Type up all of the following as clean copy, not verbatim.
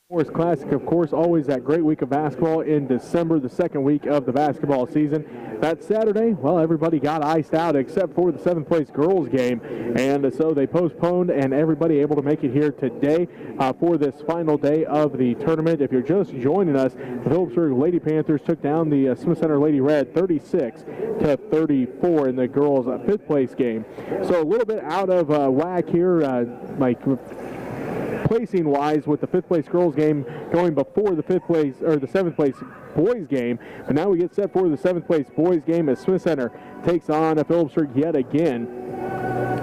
Morris Classic, of course, always that great week of basketball in December, the second week of the basketball season. That Saturday, well, everybody got iced out except for the 7th place girls game, and so they postponed, and everybody able to make it here today for this final day of the tournament. If you're just joining us, the Phillipsburg Lady Panthers took down the Smith Center Lady Red 36-34 in the girls' 5th place game. So a little bit out of whack here, placing wise with the 5th place girls game going before the 5th place or the 7th place boys game, but now we get set for the 7th place boys game as Smith Center takes on Phillipsburg yet again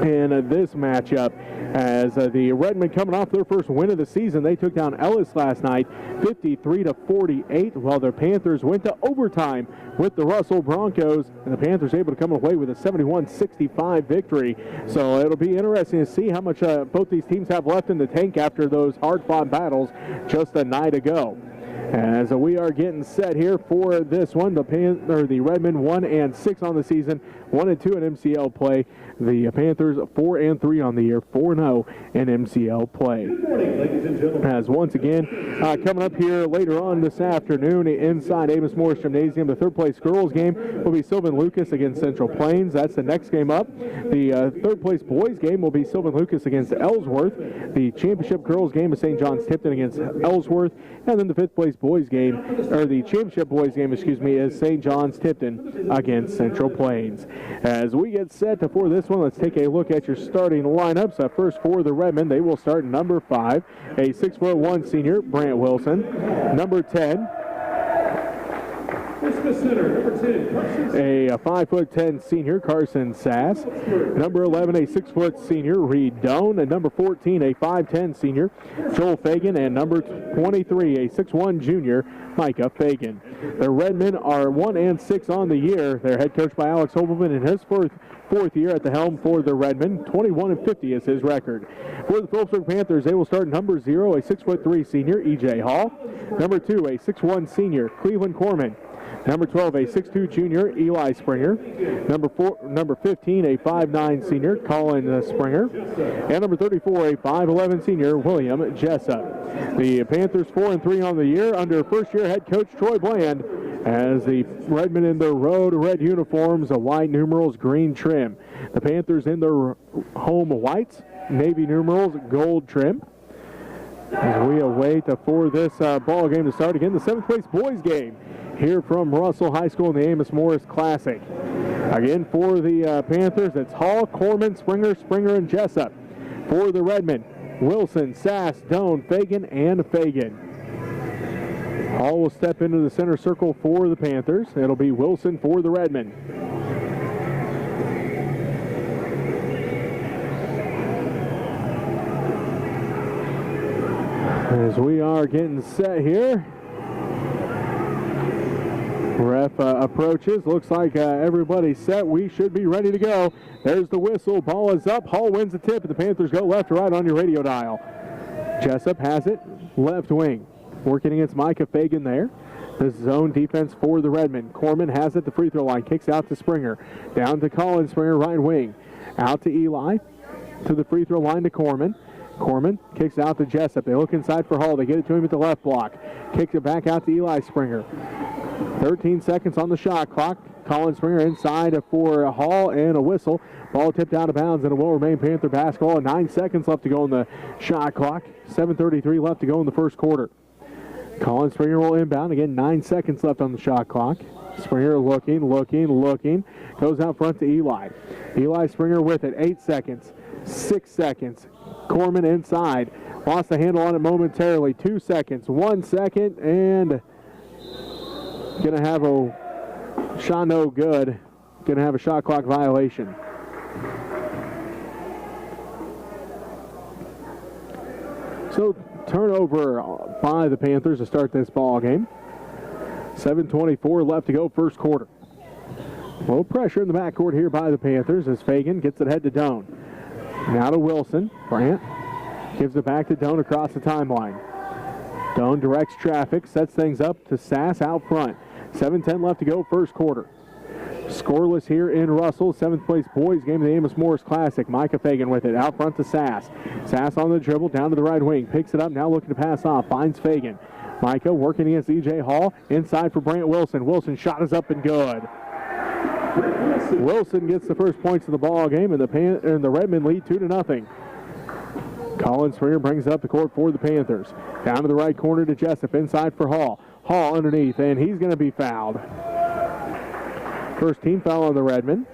in this matchup, as the Redmen coming off their first win of the season. They took down Ellis last night 53-48, while the Panthers went to overtime with the Russell Broncos, and the Panthers able to come away with a 71-65 victory. So it'll be interesting to see how much both these teams have left in the tank after those hard-fought battles just a night ago. As we are getting set here for this one, the Redmen 1-6 on the season, 1-2 in MCL play. The Panthers 4-3 on the year, 4-0 in MCL play. Good morning, ladies and gentlemen. As once again, coming up here later on this afternoon inside Amos Morris Gymnasium, the 3rd place girls game will be Sylvan Lucas against Central Plains. That's the next game up. The 3rd place boys game will be Sylvan Lucas against Ellsworth. The championship girls game is St. John's Tipton against Ellsworth. And then the 5th place boys game, or the championship boys game, is St. John's Tipton against Central Plains. As we get set for this one, let's take a look at your starting lineups. First for the Redmen, they will start number 5, a 6'1" senior, Brant Wilson. Number 10, a 5'10" senior, Carson Sass. Number 11, a 6' senior, Reed Doan. And number 14, a 5'10" senior, Joel Fagan. And number 23, a 6'1" junior, Micah Fagan. The Redmen are 1-6 on the year. They're head coached by Alex Hobelman in his fourth year at the helm for the Redmen. 21-50 is his record. For the Phillipsburg Panthers, they will start number 0, a 6'3" senior, E.J. Hall. Number 2, a 6'1" senior, Cleveland Corman. Number 12, a 6'2" junior, Eli Springer. Number 15, a 5'9" senior, Colin Springer. And number 34, a 5'11" senior, William Jessup. The Panthers 4-3 on the year under first-year head coach Troy Bland, as the Redmen in their road red uniforms, white numerals, green trim. The Panthers in their home whites, navy numerals, gold trim. As we await for this ball game to start again, the 7th place boys game here from Russell High School in the Amos Morris Classic. Again, for the Panthers, it's Hall, Corman, Springer, and Jessup. For the Redmen, Wilson, Sass, Doan, Fagan, and Fagan. Hall will step into the center circle for the Panthers. It'll be Wilson for the Redmen. As we are getting set here, ref approaches. Looks like everybody's set. We should be ready to go. There's the whistle. Ball is up. Hall wins the tip, and the Panthers go left to right on your radio dial. Jessup has it. Left wing. Working against Micah Fagan there. The zone defense for the Redmen. Corman has it. The free throw line. Kicks out to Springer. Down to Colin Springer, right wing. Out to Eli. To the free throw line to Corman. Corman kicks out to Jessup. They look inside for Hall. They get it to him at the left block. Kicks it back out to Eli Springer. 13 seconds on the shot clock. Colin Springer inside for Hall, and a whistle. Ball tipped out of bounds, and it will remain Panther basketball. 9 seconds left to go on the shot clock. 7:33 left to go in the first quarter. Colin Springer will inbound. Again, 9 seconds left on the shot clock. Springer looking. Goes out front to Eli. Eli Springer with it. 8 seconds. 6 seconds. Corman inside. Lost the handle on it momentarily. 2 seconds. 1 second. And going to have a shot no good. Going to have a shot clock violation. So turnover by the Panthers to start this ball game. 7:24 left to go first quarter. Low pressure in the backcourt here by the Panthers as Fagan gets it head to Doan. Now to Wilson. Brant gives it back to Doan across the timeline. Doan directs traffic, sets things up to Sass out front. 7:10 left to go first quarter. Scoreless here in Russell. 7th place boys game of the Amos Morris Classic. Micah Fagan with it. Out front to Sass. Sass on the dribble. Down to the right wing. Picks it up. Now looking to pass off. Finds Fagan. Micah working against E.J. Hall. Inside for Brant Wilson. Wilson shot is up and good. Wilson gets the first points of the ball game, and the Redmen lead 2-0. Colin Springer brings up the court for the Panthers. Down to the right corner to Jessup. Inside for Hall. Hall underneath, and he's going to be fouled. First team foul on the Redmen.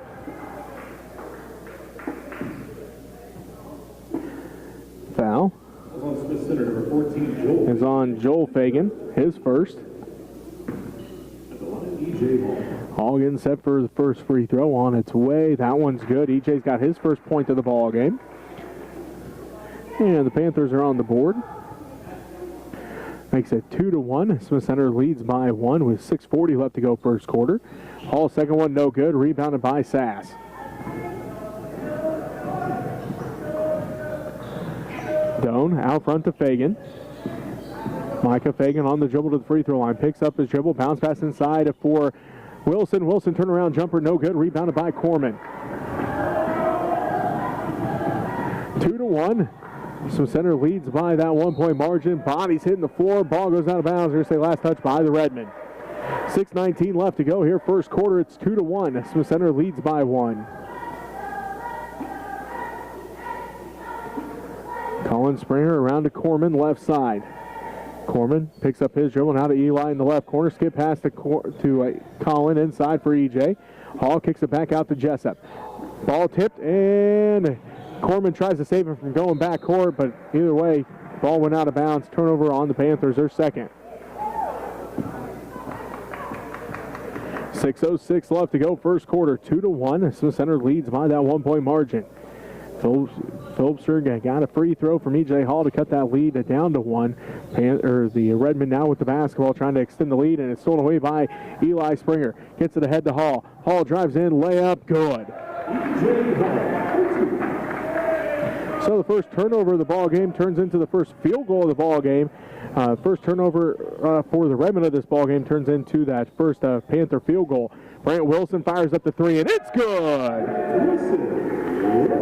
Foul is on Joel Fagan, his first. Hall getting set for the first free throw on its way. That one's good. EJ's got his first point of the ball game. And the Panthers are on the board. Makes it 2-1. Smith Center leads by 1 with 6:40 left to go first quarter. Hall second one no good. Rebounded by Sass. Doan out front to Fagan. Micah Fagan on the dribble to the free throw line. Picks up his dribble. Bounce pass inside for Wilson. Wilson turnaround jumper no good. Rebounded by Corman. 2-1. Smith Center leads by that 1-point margin. Bodies hitting the floor. Ball goes out of bounds. Here's a last touch by the Redmen. 6:19 left to go here. First quarter, it's 2-1. Smith Center leads by 1. Colin Springer around to Corman, left side. Corman picks up his dribble now to Eli in the left corner. Skip pass to Colin inside for EJ. Hall kicks it back out to Jessup. Ball tipped, and Corman tries to save it from going back court, but either way, ball went out of bounds. Turnover on the Panthers, their second. 6:06 left to go first quarter, 2-1. Smith Center leads by that 1-point margin. Phillipser got a free throw from E.J. Hall to cut that lead down to 1. The Redmen now with the basketball trying to extend the lead, and it's stolen away by Eli Springer. Gets it ahead to Hall. Hall drives in, layup, good. So the first turnover of the ball game turns into the first field goal of the ball game. First turnover for the Redmen of this ball game turns into that first Panther field goal. Brant Wilson fires up the 3, and it's good.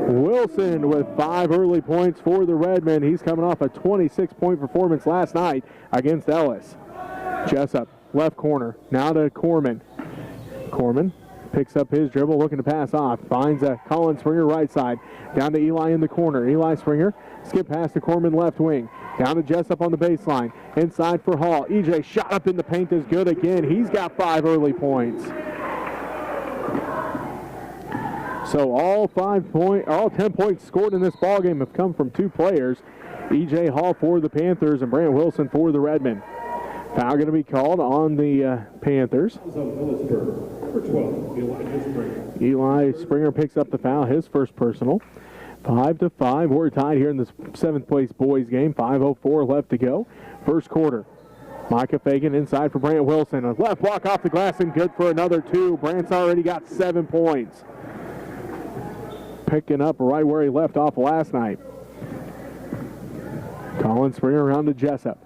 Wilson with 5 early points for the Redmen. He's coming off a 26-point performance last night against Ellis. Jessup, left corner, now to Corman. Corman picks up his dribble, looking to pass off. Finds Colin Springer right side. Down to Eli in the corner. Eli Springer, skip pass to Corman left wing. Down to Jessup on the baseline. Inside for Hall. EJ shot up in the paint is good again. He's got 5 early points. So all 10 points scored in this ballgame have come from 2 players. E.J. Hall for the Panthers and Brant Wilson for the Redmen. Foul going to be called on the Panthers. Eli Springer picks up the foul, his first personal. 5-5. We're tied here in this 7th place boys game. 5:04 left to go. First quarter. Micah Fagan inside for Brant Wilson. A left block off the glass and good for another 2. Brant's already got 7 points. Picking up right where he left off last night. Colin Springer around to Jessup.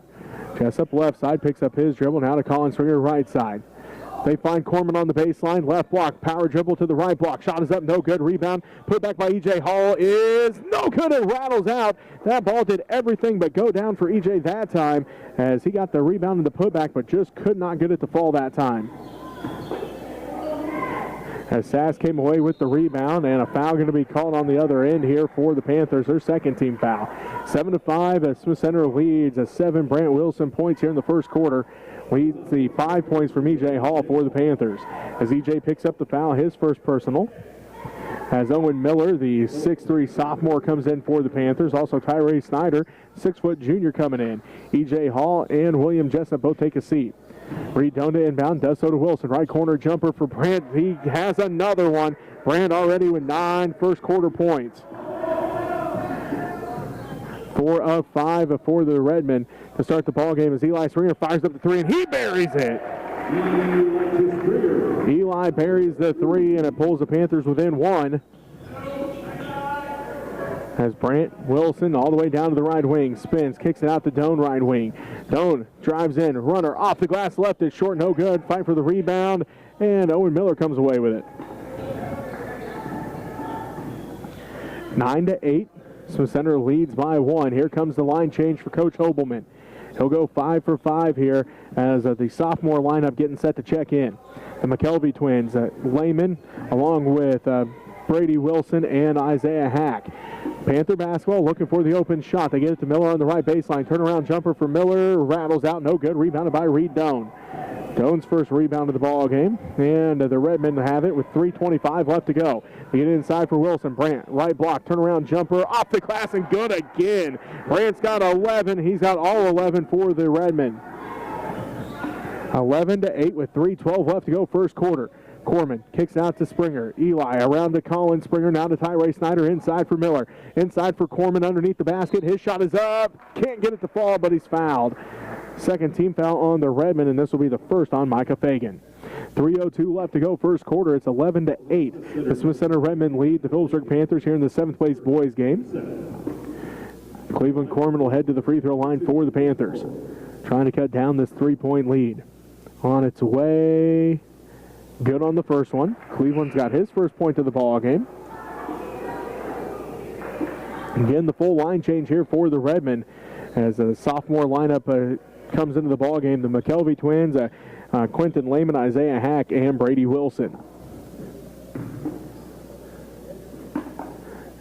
Jessup left side picks up his dribble. Now to Colin Springer right side. They find Corman on the baseline. Left block. Power dribble to the right block. Shot is up. No good. Rebound. Put back by E.J. Hall is no good. It rattles out. That ball did everything but go down for E.J. that time as he got the rebound and the putback but just could not get it to fall that time. As Sass came away with the rebound, and a foul going to be called on the other end here for the Panthers, their second team foul. 7-5 as Smith Center leads a 7 Brant Wilson points here in the first quarter. Leads the 5 points from E.J. Hall for the Panthers. As E.J. picks up the foul, his first personal. As Owen Miller, the 6'3 sophomore, comes in for the Panthers. Also Tyree Snyder, 6' junior, coming in. E.J. Hall and William Jessup both take a seat. Reed Doan to inbound, does so to Wilson. Right corner jumper for Brant. He has another one. Brant already with 9 first quarter points. 4 of 5 for the Redmen to start the ball game as Eli Springer fires up the 3 and he buries it. Eli buries the 3 and it pulls the Panthers within 1. As Brant Wilson all the way down to the right wing, spins, kicks it out to Doan right wing. Doan drives in, runner off the glass left, it's short, no good. Fight for the rebound, and Owen Miller comes away with it. 9-8. Smith Center leads by 1. Here comes the line change for Coach Hobelman. He'll go 5 for 5 here as the sophomore lineup getting set to check in. The McKelvey twins, Lehman, along with Brady Wilson and Isaiah Hack. Panther basketball looking for the open shot. They get it to Miller on the right baseline. Turnaround jumper for Miller. Rattles out. No good. Rebounded by Reed Doan. Doan's first rebound of the ball game. And the Redmen have it with 3:25 left to go. They get it inside for Wilson. Brandt, right block. Turnaround jumper. Off the glass and good again. Brandt's got 11. He's got all 11 for the Redmen. 11-8 with 3:12 left to go first quarter. Corman kicks out to Springer. Eli around to Colin. Springer now to Tyree Snyder. Inside for Miller. Inside for Corman underneath the basket. His shot is up. Can't get it to fall, but he's fouled. Second team foul on the Redmen, and this will be the first on Micah Fagan. 3:02 left to go first quarter. It's 11-8. The Smith Center Redmen lead the Phillipsburg Panthers here in the 7th place boys game. Cleveland Corman will head to the free throw line for the Panthers. Trying to cut down this 3-point lead. On its way. Good on the first one. Cleveland's got his first point of the ball game. Again, the full line change here for the Redmen as the sophomore lineup comes into the ball game. The McKelvey twins, Quentin Lehman, Isaiah Hack, and Brady Wilson.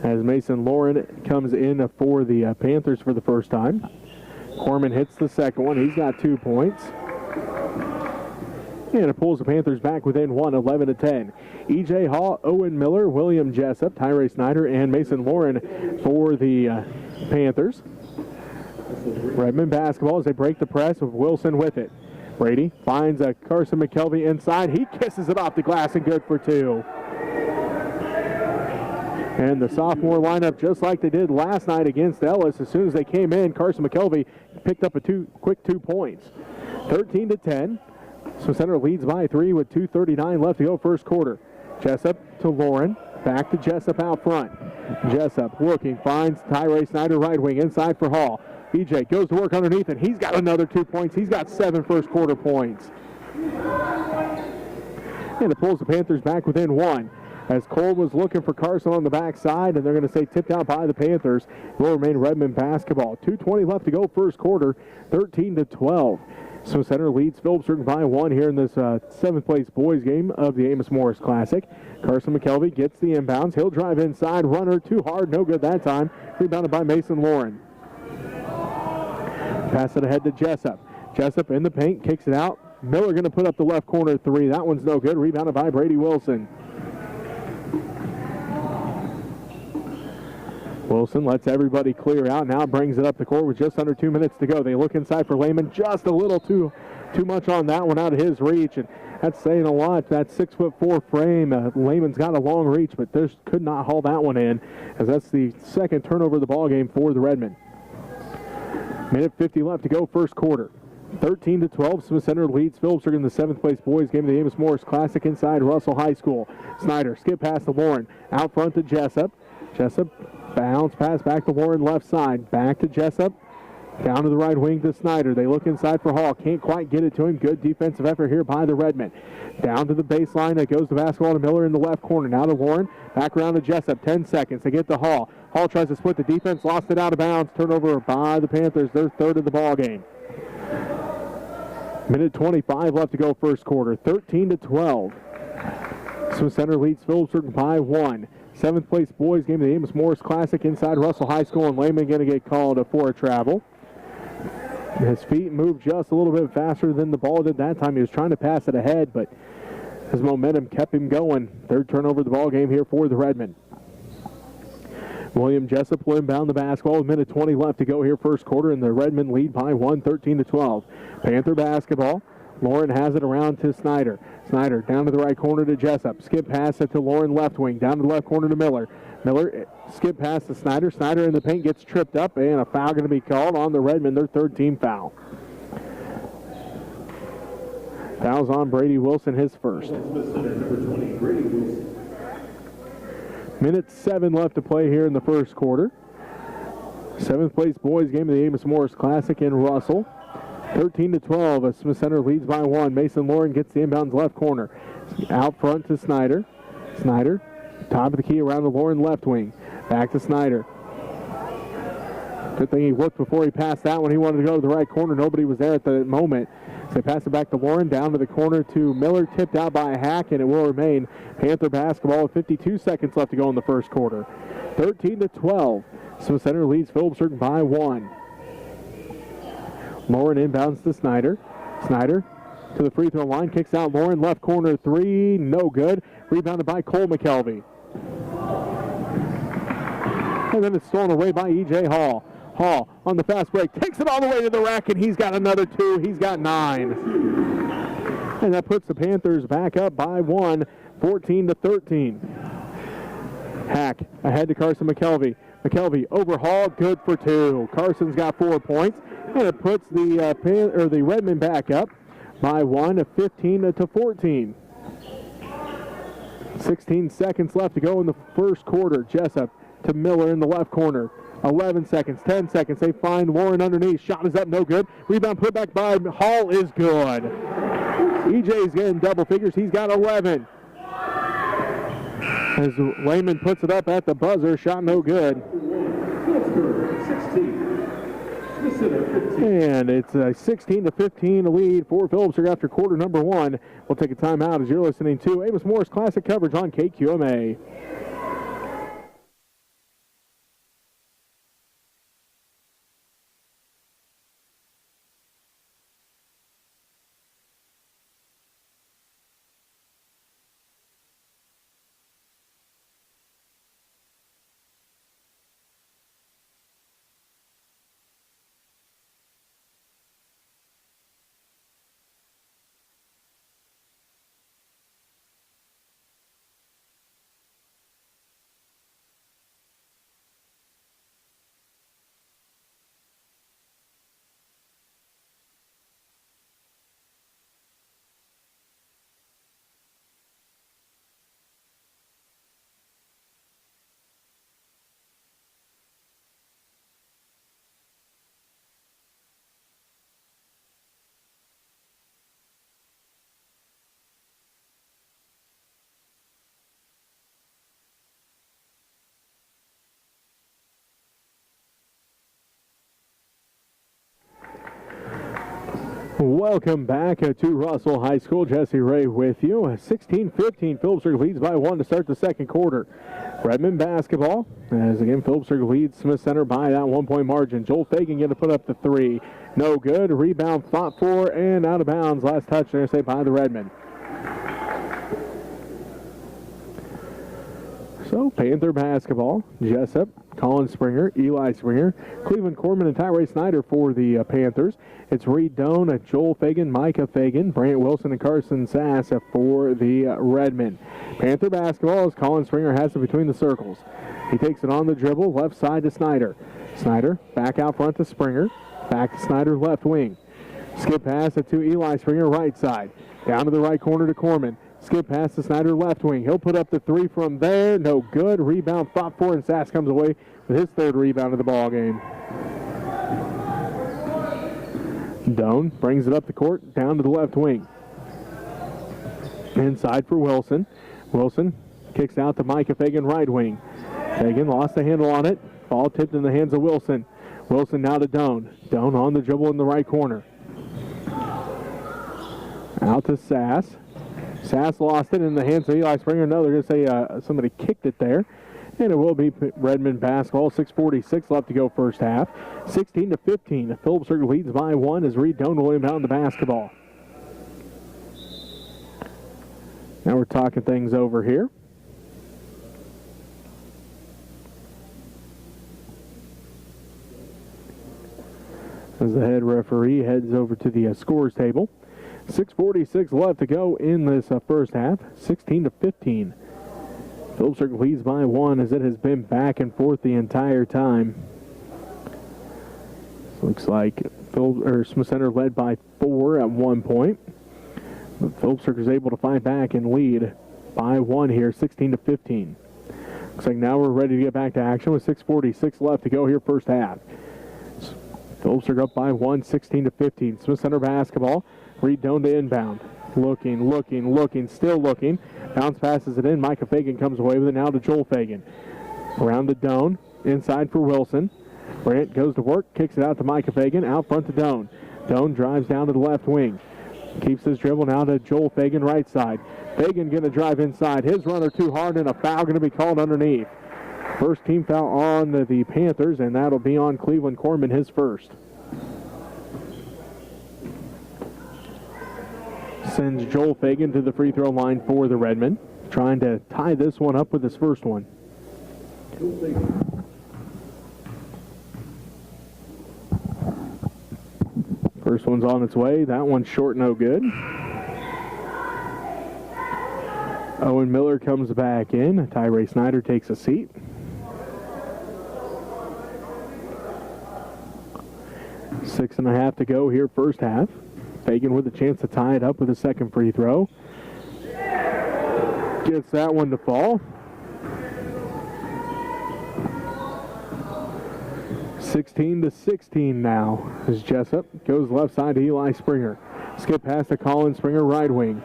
As Mason Lauren comes in for the Panthers for the first time. Corman hits the second one. He's got 2 points. And it pulls the Panthers back within 1, 11-10. E.J. Hall, Owen Miller, William Jessup, Tyree Snyder, and Mason Lauren for the Panthers. Redmen basketball as they break the press with Wilson with it. Brady finds Carson McKelvey inside. He kisses it off the glass and good for 2. And the sophomore lineup, just like they did last night against Ellis, as soon as they came in, Carson McKelvey picked up a quick 2 points. 13-10. So Center leads by 3 with 2:39 left to go first quarter. Jessup to Lauren. Back to Jessup out front. Jessup looking, finds Tyree Snyder right wing inside for Hall. BJ goes to work underneath, and he's got another 2 points. He's got 7 first quarter points. And it pulls the Panthers back within 1. As Cole was looking for Carson on the backside, and they're going to say tipped out by the Panthers. It will remain Redmen basketball. 2:20 left to go first quarter, 13-12. So Center leads Phillipsburg by 1 here in this 7th place boys game of the Amos Morris Classic. Carson McKelvey gets the inbounds. He'll drive inside. Runner too hard. No good that time. Rebounded by Mason Lauren. Pass it ahead to Jessup. Jessup in the paint. Kicks it out. Miller going to put up the left corner 3. That one's no good. Rebounded by Brady Wilson. Wilson lets everybody clear out. Now brings it up the court with just under 2 minutes to go. They look inside for Lehman. Just a little too much on that one out of his reach. And that's saying a lot. That 6'4" frame. Lehman's got a long reach, but just could not haul that one in, as that's the second turnover of the ball game for the Redmen. Minute 50 left to go first quarter. 13-12. Smith Center leads Phillipsburg in the 7th place boys game of the Amos Morris Classic inside Russell High School. Snyder skip past to Lauren. Out front to Jessup. Jessup bounce pass back to Lauren left side. Back to Jessup. Down to the right wing to Snyder. They look inside for Hall. Can't quite get it to him. Good defensive effort here by the Redmen. Down to the baseline. It goes the basketball to Miller in the left corner. Now to Lauren. Back around to Jessup. 10 seconds. They get to Hall. Hall tries to split the defense. Lost it out of bounds. Turnover by the Panthers. Their third of the ball game. Minute 25 left to go first quarter. 13-12. Smith Center leads Phillipsburg by 1. 7th place boys game of the Amos Morris Classic inside Russell High School, and Lehman going to get called for a travel. His feet moved just a little bit faster than the ball did that time. He was trying to pass it ahead, but his momentum kept him going. Third turnover of the ball game here for the Redmen. William Jessup will inbound the basketball with minute 20 left to go here first quarter, and the Redmen lead by 1, 13-12. Panther basketball. Lauren has it around to Snyder. Snyder down to the right corner to Jessup. Skip pass it to Lauren left wing. Down to the left corner to Miller. Miller skip pass to Snyder. Snyder in the paint gets tripped up, and a foul going to be called on the Redmen, their third team foul. Foul's on Brady Wilson, his first. Minute 7 left to play here in the first quarter. 7th place boys game of the Amos Morris Classic in Russell. 13-12 as Smith Center leads by 1. Mason Lauren gets the inbounds left corner. Out front to Snyder. Snyder, top of the key around the Lauren left wing. Back to Snyder. Good thing he looked before he passed that one. He wanted to go to the right corner. Nobody was there at the moment. So they pass it back to Lauren, down to the corner to Miller, tipped out by a Hack, and it will remain Panther basketball with 52 seconds left to go in the first quarter. 13-12. Smith Center leads Phillipsburg by 1. Lauren inbounds to Snyder. Snyder to the free throw line, kicks out Lauren, left corner three, no good. Rebounded by Cole McKelvey. And then it's stolen away by E.J. Hall. Hall on the fast break, takes it all the way to the rack, and he's got another 2. He's got 9. And that puts the Panthers back up by 1, 14-13. Hack ahead to Carson McKelvey. McKelvey overhauled, good for 2. Carson's got 4 points, and it puts the Redmen back up by 1, 15-14. 16 seconds left to go in the first quarter. Jessup to Miller in the left corner. 11 seconds, 10 seconds. They find Warren underneath. Shot is up, no good. Rebound put back by Hall is good. EJ's getting double figures. He's got 11. As Lehman puts it up at the buzzer, shot no good. And it's a 16-15 lead for Phillipsburg after quarter number 1. We'll take a timeout as you're listening to Amos Morris Classic coverage on KQMA. Welcome back to Russell High School. Jesse Ray with you. 16-15, Phillipsburg leads by 1 to start the second quarter. Redmen basketball, as again, Phillipsburg leads Smith Center by that 1-point margin. Joel Fagan going to put up the 3. No good. Rebound fought for and out of bounds. Last touch there, say by the Redmen. So, Panther basketball, Jessup, Colin Springer, Eli Springer, Cleveland Corman, and Tyree Snyder for the Panthers. It's Reed Doan, Joel Fagan, Micah Fagan, Brant Wilson, and Carson Sass for the Redmen. Panther basketball as Colin Springer has it between the circles. He takes it on the dribble, left side to Snyder. Snyder back out front to Springer, back to Snyder left wing. Skip pass it to Eli Springer right side. Down to the right corner to Corman. Skip pass to Snyder left wing. He'll put up the 3 from there. No good. Rebound fought for, and Sass comes away with his 3rd rebound of the ball game. Doan brings it up the court, down to the left wing. Inside for Wilson. Wilson kicks out to Micah Fagan right wing. Fagan lost the handle on it. Ball tipped in the hands of Wilson. Wilson now to Doan. Doan on the dribble in the right corner. Out to Sass. Sass lost it in the hands of Eli Springer. No, they're going to say somebody kicked it there. And it will be Redmen basketball. 6:46 left to go first half. 16-15. Phillipsburg leads by 1 as Reed Doan will inbound the basketball. Now we're talking things over here. As the head referee heads over to the scores table. 6:46 left to go in this first half. 16-15. Phillipsburg leads by 1 as it has been back and forth the entire time. Looks like Smith Center led by 4 at one point. But Phillipsburg is able to fight back and lead by 1 here, 16-15. Looks like now we're ready to get back to action with 6:46 left to go here first half. Phillipsburg up by 1, 16-15. Smith Center basketball. Reed Doan to inbound. Looking, still looking. Bounce passes it in. Micah Fagan comes away with it now to Joel Fagan. Around to Doan. Inside for Wilson. Brandt goes to work, kicks it out to Micah Fagan. Out front to Doan. Doan drives down to the left wing. Keeps his dribble now to Joel Fagan right side. Fagan going to drive inside. His runner too hard and a foul going to be called underneath. First team foul on the Panthers, and that'll be on Cleveland Corman, his first. Sends Joel Fagan to the free throw line for the Redmen. Trying to tie this one up with his first one. First one's on its way. That one's short, no good. Owen Miller comes back in. Tyree Snyder takes a seat. Six and a half to go here, first half. Fagan with a chance to tie it up with a second free throw. Gets that one to fall. 16-16 now as Jessup goes left side to Eli Springer. Skip pass to Colin Springer, right wing.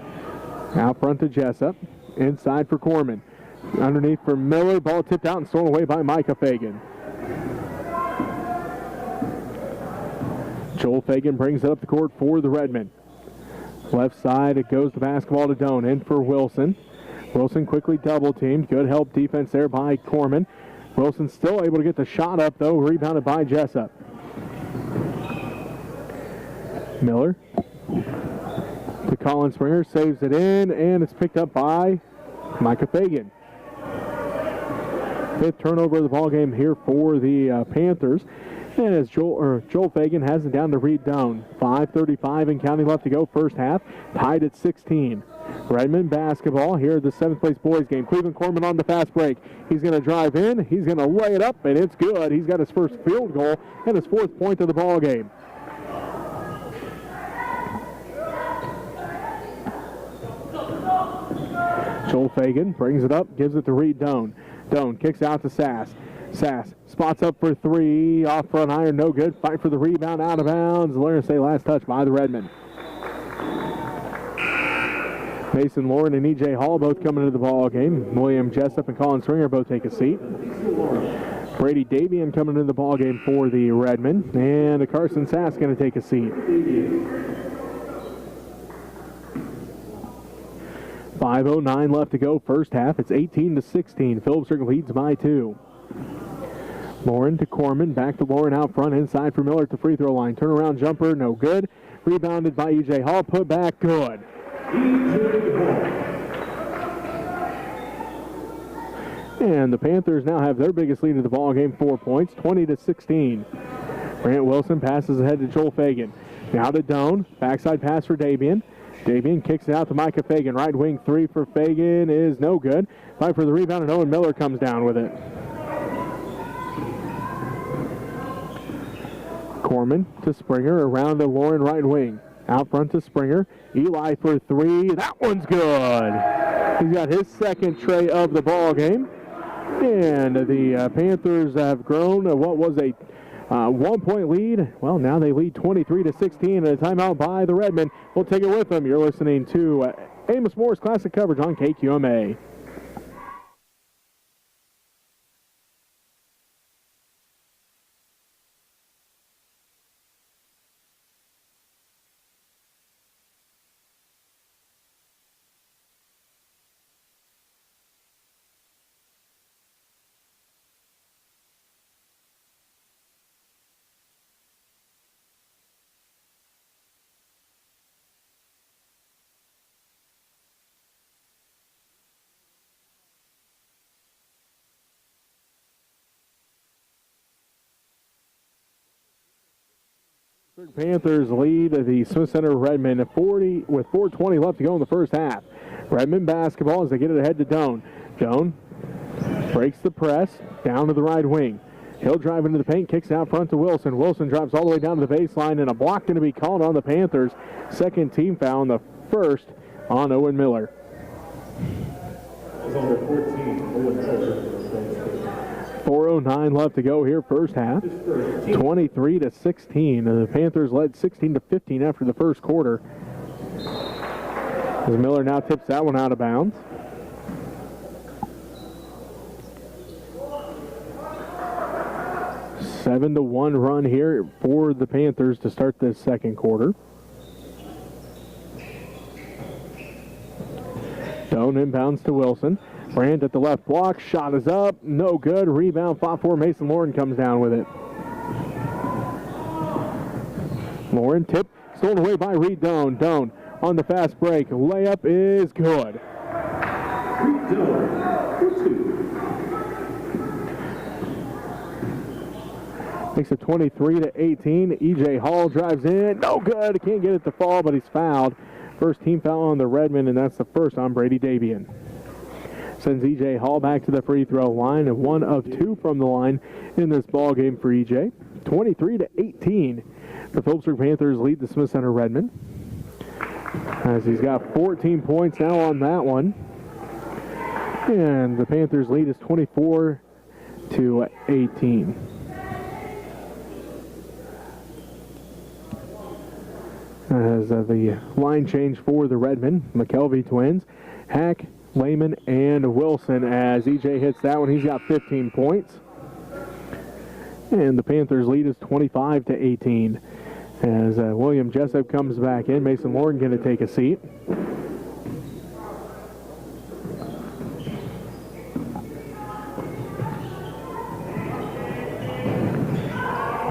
Out front to Jessup. Inside for Corman. Underneath for Miller. Ball tipped out and stolen away by Micah Fagan. Joel Fagan brings it up the court for the Redmen. Left side, it goes the basketball to Doan. In for Wilson. Wilson quickly double teamed. Good help defense there by Corman. Wilson still able to get the shot up, though. Rebounded by Jessup. Miller to Colin Springer. Saves it in, and it's picked up by Micah Fagan. Fifth turnover of the ball game here for the Panthers. And as Joel Fagan has it down to Reed Doan. 5:35 and counting left to go first half. Tied at 16. Redmen basketball here at the 7th place boys game. Cleveland Corman on the fast break. He's going to drive in. He's going to lay it up, and it's good. He's got his first field goal and his 4th point of the ball game. Joel Fagan brings it up, gives it to Reed Doan. Doan kicks out to Sass. Sass spots up for three. Off front iron, no good. Fight for the rebound, out of bounds. Say last touch by the Redmen. Mason Lauren and E.J. Hall both coming into the ball game. William Jessup and Colin Springer both take a seat. Brady Davian coming into the ball game for the Redmen. And Carson Sass going to take a seat. 5:09 left to go first half. It's 18-16. Phillipsburg leads by 2. Lauren to Corman. Back to Lauren out front. Inside for Miller at the free throw line. Turnaround jumper, no good. Rebounded by E.J. Hall. Put back, good. And the Panthers now have their biggest lead of the ball game, 4 points, 20-16. Grant Wilson passes ahead to Joel Fagan. Now to Doan. Backside pass for Davian. Davian kicks it out to Micah Fagan. Right wing three for Fagan is no good. Fight for the rebound, and Owen Miller comes down with it. Corman to Springer. Around to Lauren right wing. Out front to Springer. Eli for three. That one's good. He's got his second tray of the ball game. And the Panthers have grown what was a 1-point lead. Well, now they lead 23-16 and a timeout by the Redmen. We'll take it with them. You're listening to Amos Moore's Classic coverage on KQMA. Panthers lead the Smith Center Redmen at 40 with 4:20 left to go in the first half. Redmen basketball as they get it ahead to Doan. Doan breaks the press down to the right wing. He'll drive into the paint, kicks out front to Wilson. Wilson drives all the way down to the baseline, and a block going to be called on the Panthers. Second team foul, and the first on Owen Miller. 4:09 left to go here, first half. 23-16. The Panthers led 16-15 after the first quarter. As Miller now tips that one out of bounds. A 7-1 run here for the Panthers to start this second quarter. Doan inbounds to Wilson. Brandt at the left block. Shot is up. No good. Rebound fought for. Mason Lauren comes down with it. Lauren tip. Stolen away by Reed Doan. Doan on the fast break. Layup is good. Reed Doan for two. Makes it 23-18. E.J. Hall drives in. No good. Can't get it to fall, but he's fouled. First team foul on the Redmen, and that's the first on Brady Davian. Sends E.J. Hall back to the free throw line, and 1 of 2 from the line in this ball game for E.J. 23-18. The Phillipsburg Panthers lead the Smith Center Redmen, as he's got 14 points now on that one. And the Panthers lead is 24-18. As the line change for the Redmen, McKelvey twins, Hack, Lehman, and Wilson. As EJ hits that one, he's got 15 points. And the Panthers lead is 25-18. As William Jessup comes back in, Mason Lauren going to take a seat.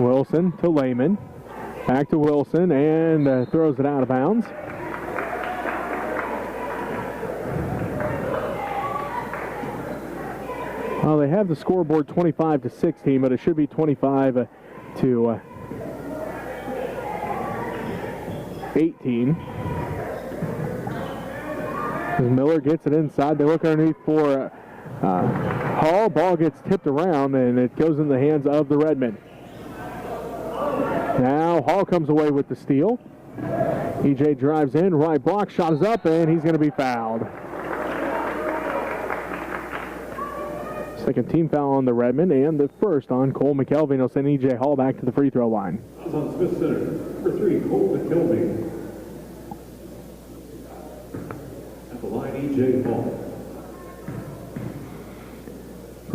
Wilson to Lehman. Back to Wilson, and throws it out of bounds. Well, they have the scoreboard 25-16, but it should be 25-18. As Miller gets it inside, they look underneath for Hall. Ball gets tipped around, and it goes in the hands of the Redmen. Now Hall comes away with the steal. EJ drives in, right block, shot is up, and he's going to be fouled. Second team foul on the Redmen, and the first on Cole McKelvey. He'll send EJ Hall back to the free throw line. On Smith Center, number 3, Cole McKelvey. At the line, EJ Hall.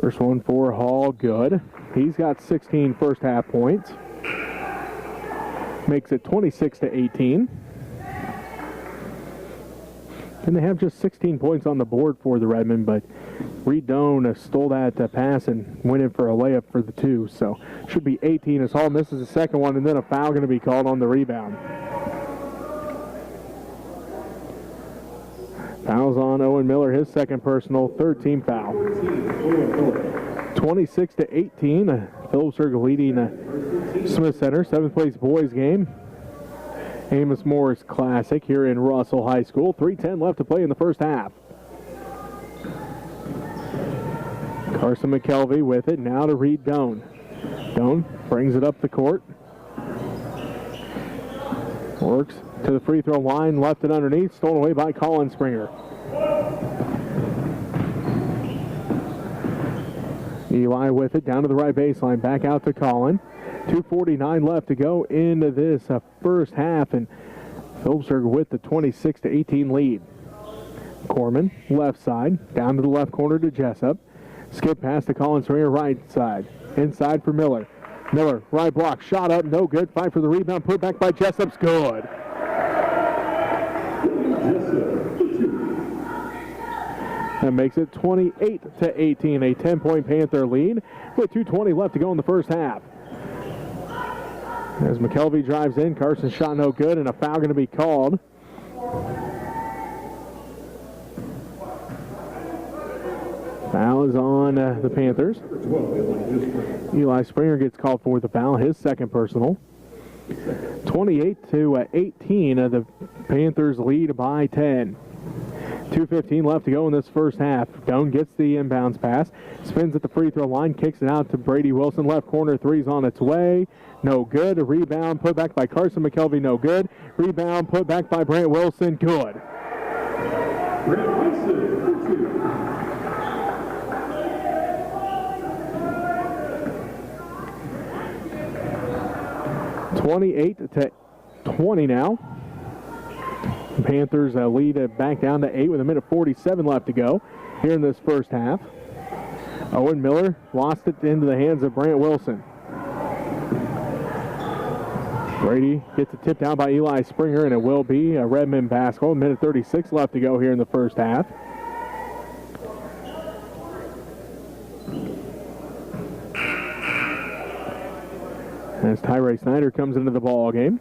First one for Hall, good. He's got 16 first half points. Makes it 26-18. And they have just 16 points on the board for the Redmen, but Reed Doan stole that pass and went in for a layup for the 2. So should be 18 as Hall misses the second one, and then a foul going to be called on the rebound. Fouls on Owen Miller, his second personal, third team foul. 26-18. Phillipsburg leading Smith Center, 7th place boys game. Amos Moore's Classic here in Russell High School. 3:10 left to play in the first half. Carson McKelvey with it, now to Reed Doan. Doan brings it up the court. Works to the free throw line, left it underneath, stolen away by Colin Springer. Eli with it, down to the right baseline, back out to Colin. 2:49 left to go into this first half, and Phillipsburg with the 26-18 lead. Corman, left side, down to the left corner to Jessup. Skip pass to Colin Springer, right side. Inside for Miller. Miller, right block, shot up, no good. Fight for the rebound, put back by Jessup's good. That makes it 28-18, a 10-point Panther lead with 2:20 left to go in the first half. As McKelvey drives in, Carson's shot no good, and a foul going to be called. Foul is on the Panthers. Eli Springer gets called for the foul, his second personal. 28-18, the Panthers lead by 10. 2:15 left to go in this first half. Doan gets the inbounds pass, spins at the free throw line, kicks it out to Brady Wilson. Left corner, three's on its way. No good. A rebound put back by Carson McKelvey, no good. Rebound put back by Brant Wilson, good. Brant Wilson for 2. 28-20 now. Panthers lead it back down to 8 with 1:47 left to go here in this first half. Owen Miller lost it into the hands of Brant Wilson. Brady gets it tipped down by Eli Springer, and it will be a Redmen basketball. 1:36 left to go here in the first half. As Tyree Snyder comes into the ball game.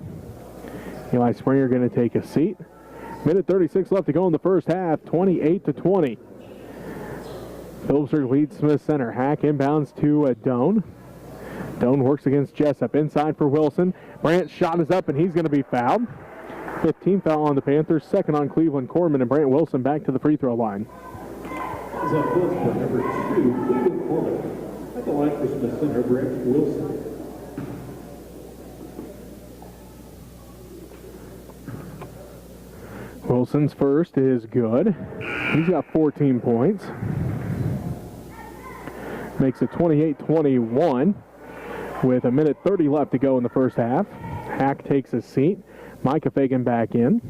Eli Springer going to take a seat. 1:36 left to go in the first half, 28-20. Phillipsburg leads Smith Center. Hack inbounds to Doan. Doan works against Jessup. Inside for Wilson. Brant's shot is up, and he's going to be fouled. 15th foul on the Panthers, second on Cleveland Corman, and Brant Wilson back to the free throw line. Is on Phillipsburg, number 2, Cleveland Corbin. At the line for Smith Center, Brant Wilson. Wilson's first is good. He's got 14 points. Makes it 28-21 with 1:30 left to go in the first half. Hack takes a seat. Micah Fagan back in.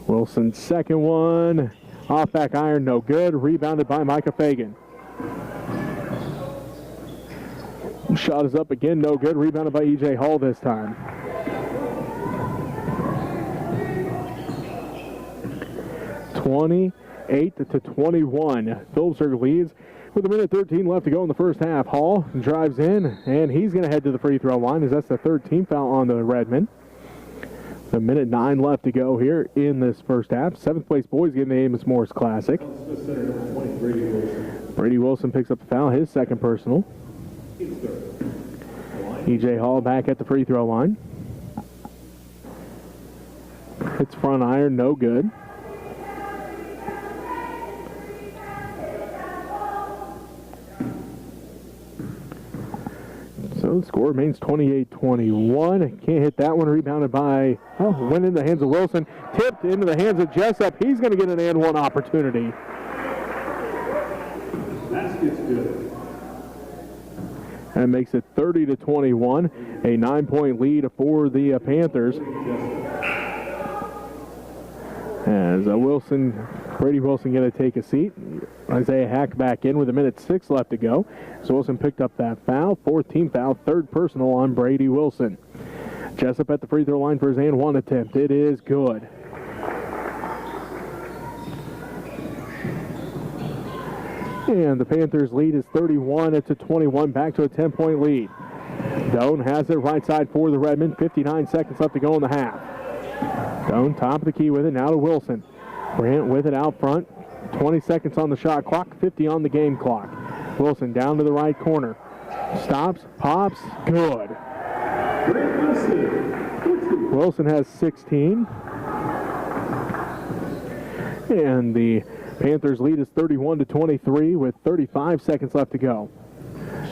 Wilson's second one. Off back iron, no good. Rebounded by Micah Fagan. Shot is up again, no good. Rebounded by E.J. Hall this time. (28-21). Phillipsburg leads with 1:13 left to go in the first half. Hall drives in, and he's going to head to the free throw line as that's the 13th foul on the Redmen. 1:09 left to go here in this first half. 7th place boys getting the Amos Morris Classic. Brady Wilson picks up the foul, his second personal. E.J. Hall back at the free throw line. Hits front iron, no good. So the score remains 28-21. Can't hit that one. Rebounded by, went in the hands of Wilson. Tipped into the hands of Jessup. He's going to get an and one opportunity. Basket's good. And makes it 30-21. A 9-point lead for the Panthers. As Brady Wilson going to take a seat. Isaiah Hack back in with 1:06 left to go. So Wilson picked up that foul. 4th team foul, third personal on Brady Wilson. Jessup at the free throw line for his and one attempt. It is good. And the Panthers lead is 31-21, back to a 10-point lead. Doan has it right side for the Redmen. 59 seconds left to go in the half. Doan top of the key with it, now to Wilson. Brant with it out front. 20 seconds on the shot clock, 50 on the game clock. Wilson down to the right corner. Stops, pops, good. Wilson has 16. And the Panthers lead is 31-23 with 35 seconds left to go.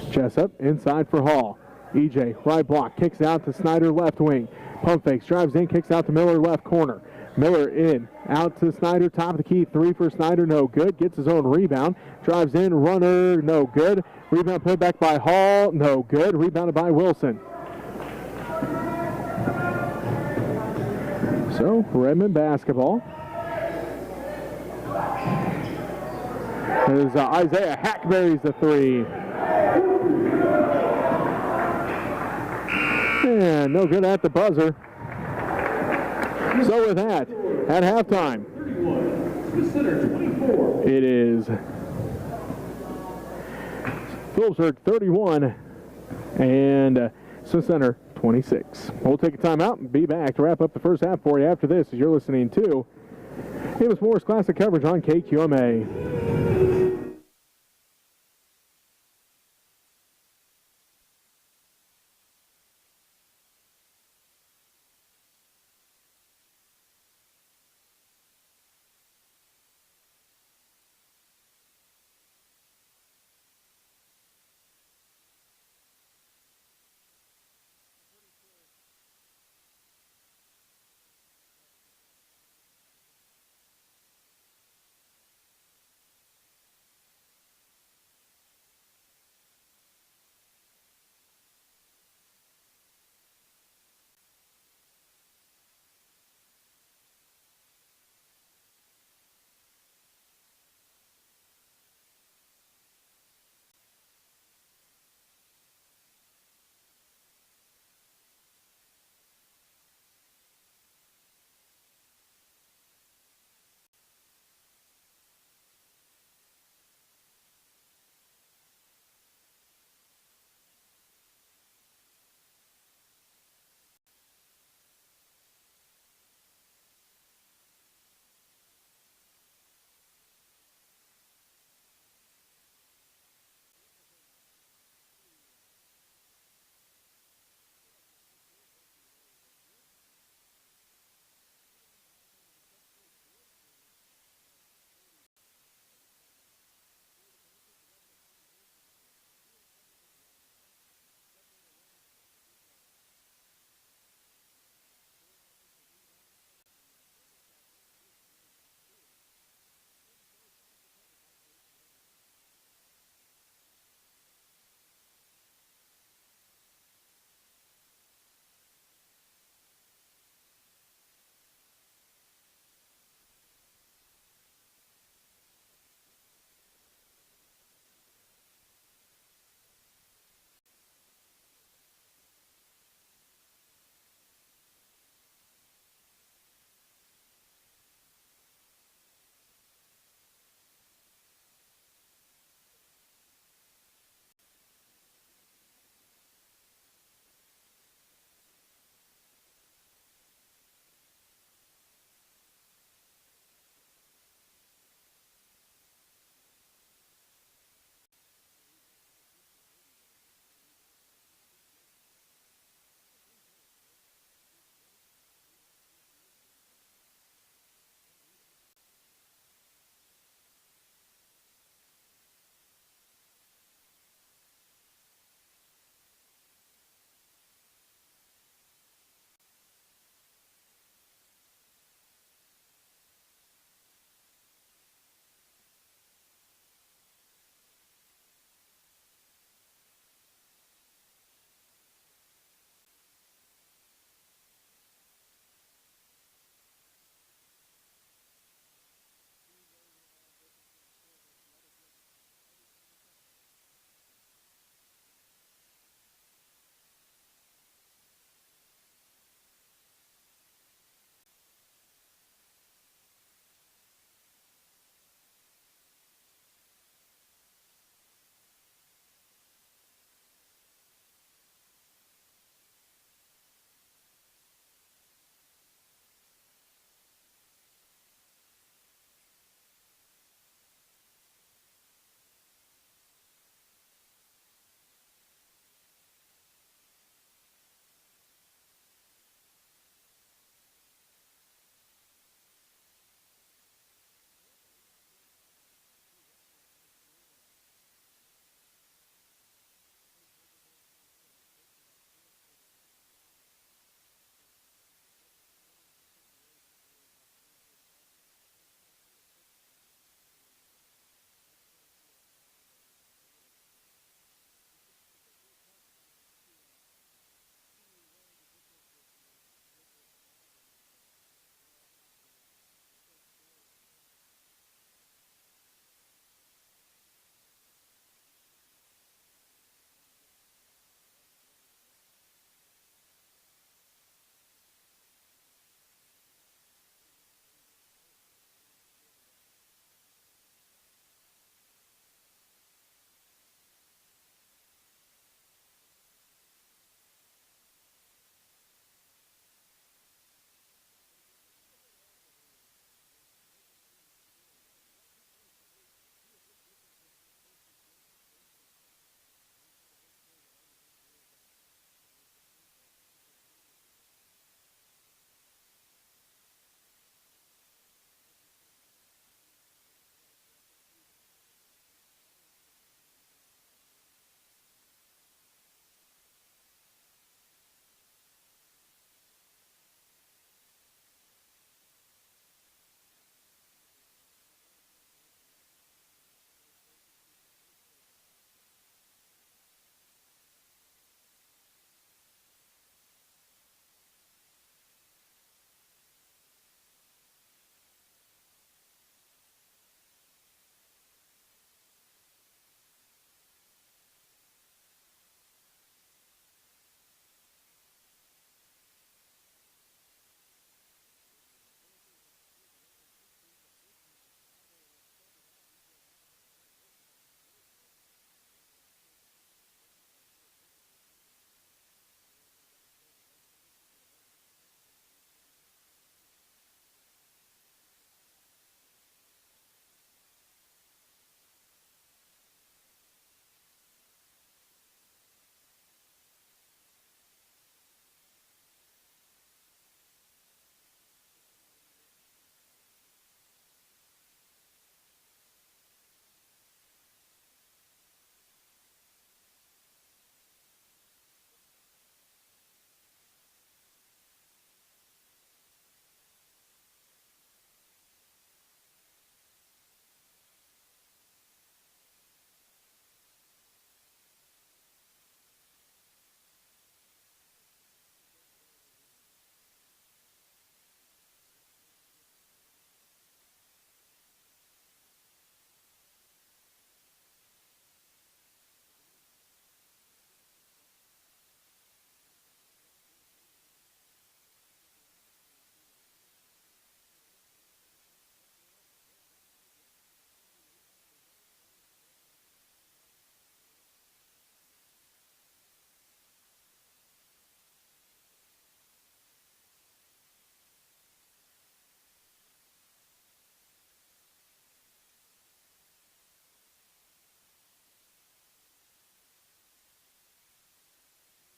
Jessup inside for Hall. EJ, right block, kicks out to Snyder, left wing. Pump fakes, drives in, kicks out to Miller, left corner. Miller in, out to Snyder, top of the key, 3 for Snyder, no good. Gets his own rebound, drives in, runner, no good. Rebound put back by Hall, no good. Rebounded by Wilson. So, Redmen basketball. As Isaiah Hack buries the 3. And no good at the buzzer. So with that, at halftime, it is Phillipsburg 31 and Smith Center 26. We'll take a timeout and be back to wrap up the first half for you after this as you're listening to Amos Morris Classic coverage on KQMA.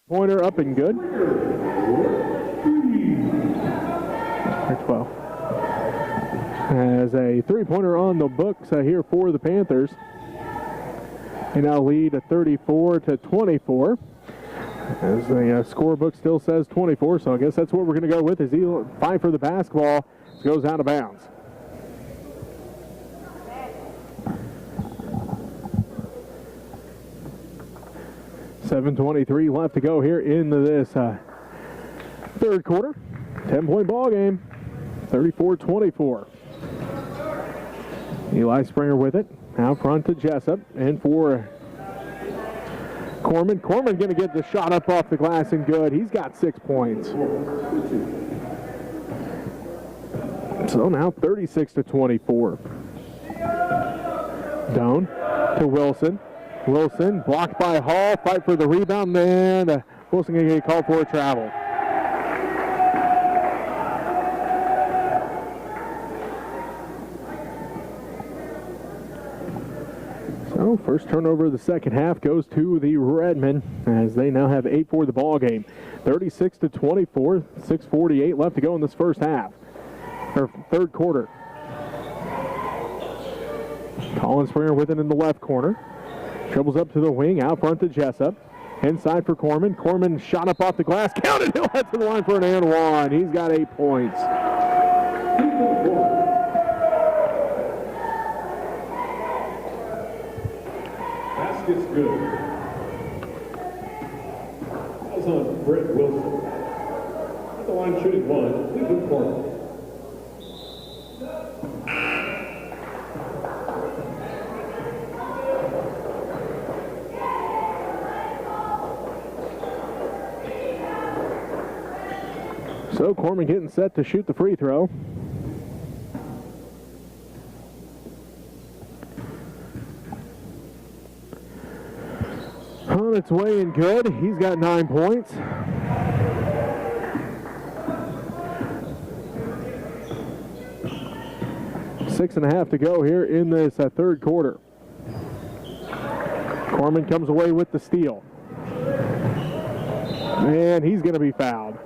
Pointer up and good. Or 12. As a three-pointer on the books here for the Panthers. They now lead at 34-24. As the scorebook still says 24, so I guess that's what we're going to go with as he fight for the basketball. Goes out of bounds. .23 left to go here in this third quarter. 10-point ball game. 34-24. Eli Springer with it. Out front to Jessup. And for Corman. Corman going to get the shot up off the glass and good. He's got 6 points. So now 36-24. Doan to Wilson. Wilson blocked by Hall. Fight for the rebound. And Wilson going to get called for a travel. So first turnover of the second half goes to the Redmen as they now have 8 for the ball game. 36-24. 6:48 left to go in this first half. Or third quarter. Colin Springer with it in the left corner. Dribbles up to the wing, out front to Jessup. Inside for Corman. Corman shot up off the glass. Counted. He'll head to the line for an and one. He's got 8 points. Basket's good. That's on Brett Wilson. At the line shooting one. Cleveland corner. So Corman getting set to shoot the free throw. On its way and good. He's got 9 points. Six and a half to go here in this third quarter. Corman comes away with the steal. And he's going to be fouled.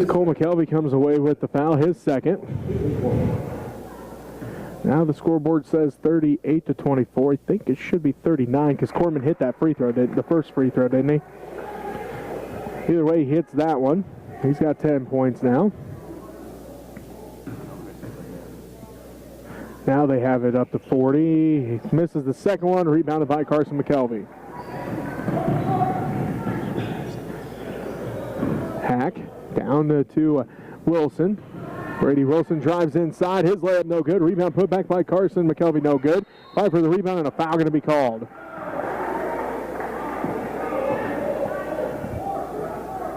Cole McKelvey comes away with the foul, his second. Now the scoreboard says 38-24. I think it should be 39 because Corman hit that free throw, the first free throw, didn't he? Either way, he hits that one. He's got 10 points now. Now they have it up to 40. He misses the second one, rebounded by Carson McKelvey. Hack down to Wilson. Brady Wilson drives inside. His layup no good. Rebound put back by Carson McKelvey no good. Fight for the rebound and a foul going to be called.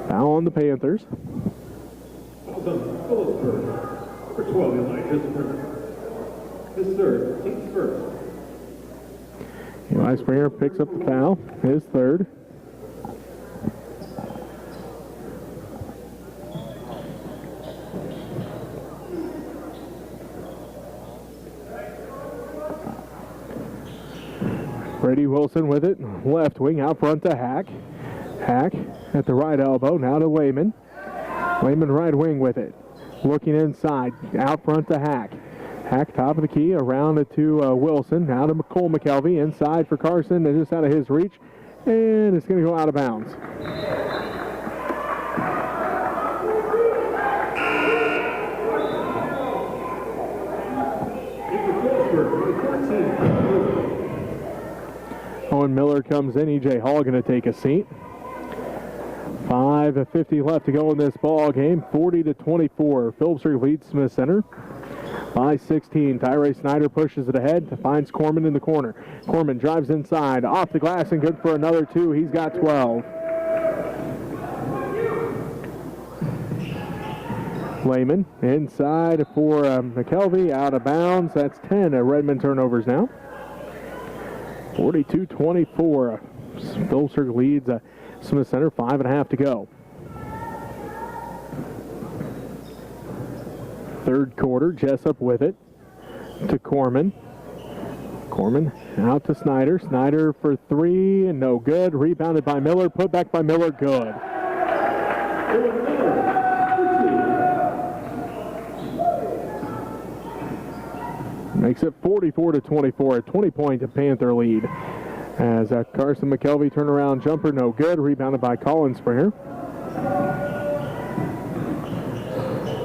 Foul on the Panthers. Phillipsburg. Number 12, Elijah Springer. His third, team's first. Eli Springer picks up the foul. His third. Brady Wilson with it, left wing, out front to Hack. Hack at the right elbow, now to Lehman. Lehman right wing with it. Looking inside, out front to Hack. Hack top of the key, around it to Wilson, now to Cole McKelvey, inside for Carson, and just out of his reach, and it's going to go out of bounds. Owen Miller comes in. E.J. Hall going to take a seat. 5:50 left to go in this ball game. 40-24. Phillipsburg leads Smith Center by 16. Tyree Snyder pushes it ahead. Finds Corman in the corner. Corman drives inside. Off the glass and good for another 2. He's got 12. Lehman inside for McKelvey. Out of bounds. That's 10 Redmen turnovers now. 42-24. Phillipsburg leads Smith Center, 5.5 to go. Third quarter, Jessup with it to Corman. Corman out to Snyder. Snyder for three, and no good. Rebounded by Miller, put back by Miller, good. Makes it 44-24, a 20-point Panther lead. As Carson McKelvey turnaround jumper, no good. Rebounded by Colin Springer.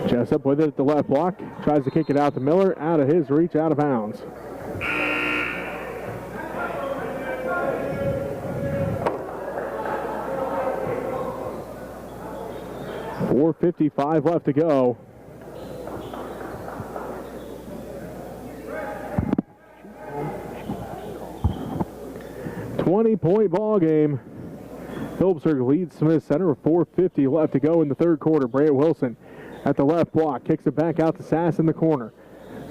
Jessup with it at the left block. Tries to kick it out to Miller. Out of his reach, out of bounds. .455 left to go. .20 ball game. Phillipsburg leads Smith Center with 4:50 left to go in the third quarter. Brant Wilson at the left block, kicks it back out to Sass in the corner.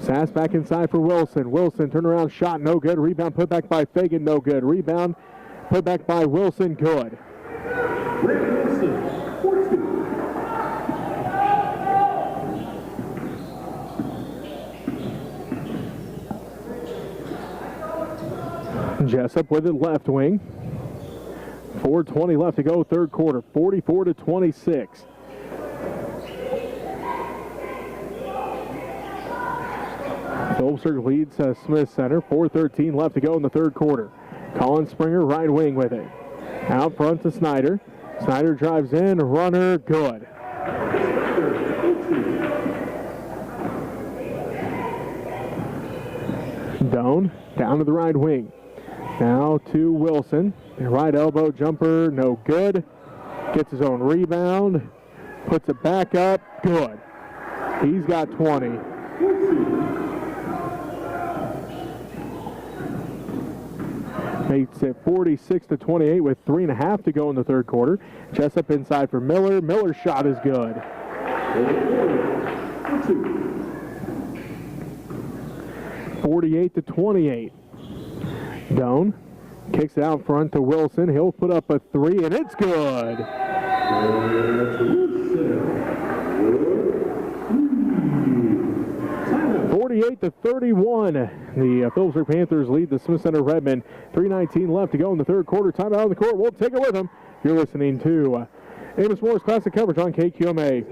Sass back inside for Wilson. Wilson turnaround shot, no good. Rebound put back by Fagan, no good. Rebound put back by Wilson, good. Brant Wilson, 4-2. Jessup with it left wing. 4:20 left to go, third quarter. 44-26. Phillipsburg leads Smith Center. 4:13 left to go in the third quarter. Colin Springer right wing with it. Out front to Snyder. Snyder drives in, runner, good. Doan down to the right wing. Now to Wilson. Right elbow jumper, no good. Gets his own rebound. Puts it back up, good. He's got 20. Makes it 46-28 with 3.5 to go in the third quarter. Jessup inside for Miller. Miller's shot is good. 48-28. Doan kicks it out front to Wilson. He'll put up a three, and it's good. 48-31. The Phillipsburg Panthers lead the Smith Center Redmen. 3:19 left to go in the third quarter. Timeout on the court. We'll take it with them. You're listening to Amos Moore's Classic coverage on KQMA.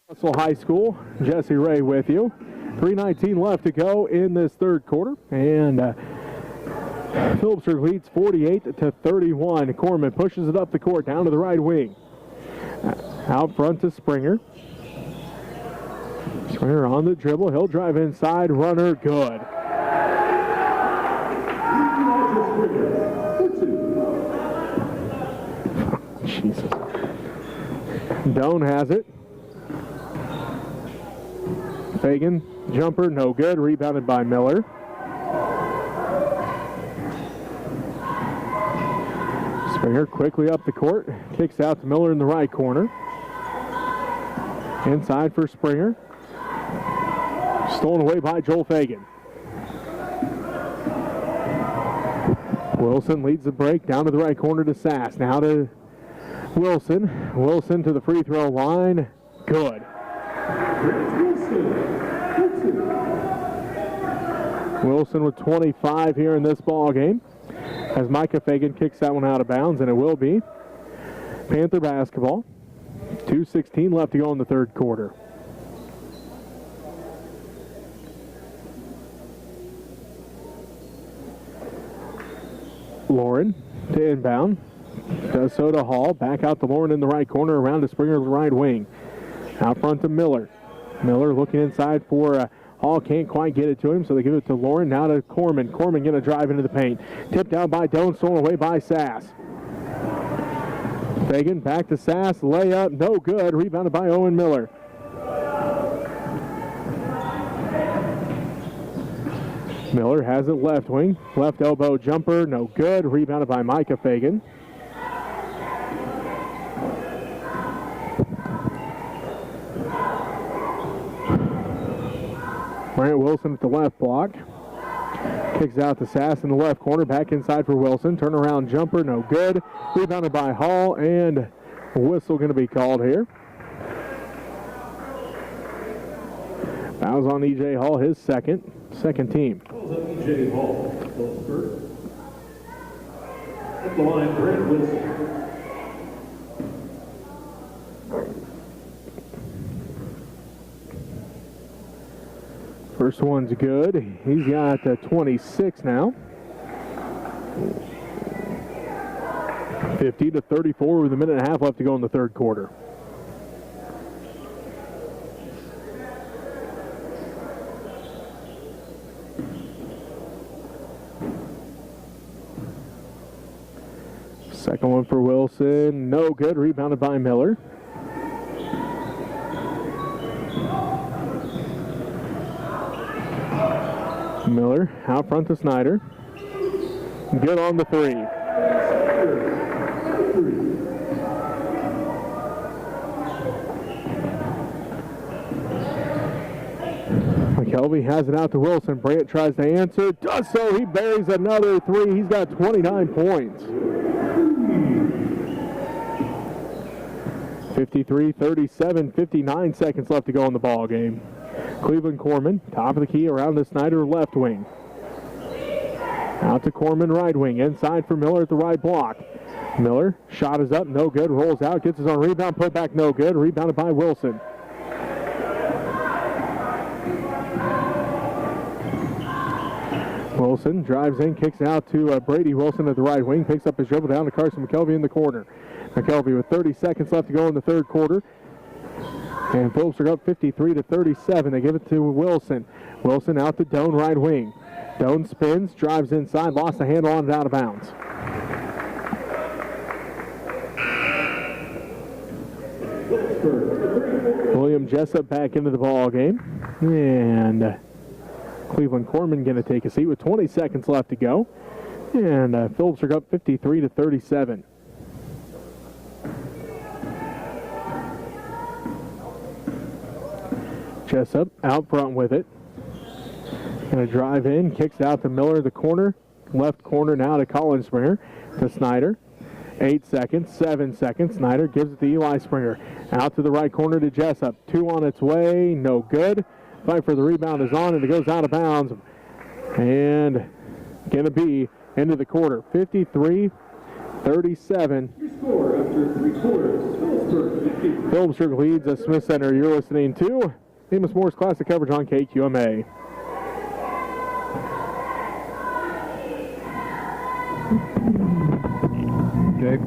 Russell High School, Jesse Ray with you. 3:19 left to go in this third quarter, and Phillipsburg leads 48-31. Corman pushes it up the court, down to the right wing. Out front to Springer. Springer on the dribble. He'll drive inside. Runner, good. Jesus. Doan has it. Fagan, jumper, no good. Rebounded by Miller. Springer quickly up the court. Kicks out to Miller in the right corner. Inside for Springer. Stolen away by Joel Fagan. Wilson leads the break down to the right corner to Sass. Now to Wilson. Wilson to the free throw line. Good. Wilson with 25 here in this ball game. As Micah Fagan kicks that one out of bounds, and it will be Panther basketball. 2:16 left to go in the third quarter. Lauren to inbound. Does so to Hall. Back out to Lauren in the right corner, around to Springer's right wing. Out front to Miller. Miller looking inside for Hall. Can't quite get it to him, so they give it to Lauren. Now to Corman. Corman going to drive into the paint. Tipped down by Doan, stolen away by Sass. Fagan back to Sass. Layup, no good. Rebounded by Owen Miller. Miller has it left wing. Left elbow jumper, no good. Rebounded by Micah Fagan. Brant Wilson at the left block. Kicks out to Sass in the left corner. Back inside for Wilson. Turnaround jumper, no good. Rebounded by Hall, and a whistle going to be called here. Fouls on E.J. Hall, his second team. Fouls on E.J. Hall. Phillipsburg. At the line, Brant Wilson. First one's good. He's got 26 now. 50-34 with a minute and a half left to go in the third quarter. Second one for Wilson, no good. Rebounded by Miller. Miller out front to Snyder. Good on the three. McKelvey has it out to Wilson. Brant tries to answer. Does so. He buries another three. He's got 29 points. 53-37, 59 seconds left to go in the ball game. Cleveland Corman, top of the key around to Snyder left wing. Out to Corman right wing, inside for Miller at the right block. Miller, shot is up, no good, rolls out, gets his own rebound, put back, no good, rebounded by Wilson. Wilson drives in, kicks out to Brady Wilson at the right wing, picks up his dribble down to Carson McKelvey in the corner. McKelvey with 30 seconds left to go in the third quarter. And Phillipsburg up 53-37. They give it to Wilson. Wilson out to Doan right wing. Doan spins, drives inside, lost the handle on it, out of bounds. William Jessup back into the ball game. And Cleveland Corman going to take a seat with 20 seconds left to go. And Phillipsburg up 53-37. Jessup out front with it. Going to drive in, kicks out to Miller, the corner. Left corner now to Colin Springer. To Snyder. 8 seconds, 7 seconds. Snyder gives it to Eli Springer. Out to the right corner to Jessup. Two on its way, no good. Fight for the rebound is on, and it goes out of bounds. And going to be into the quarter. 53-37. Your score after 3 quarters. Phillipsburg leads at Smith Center. You're listening to Amos Moore's Classic coverage on KQMA. Okay.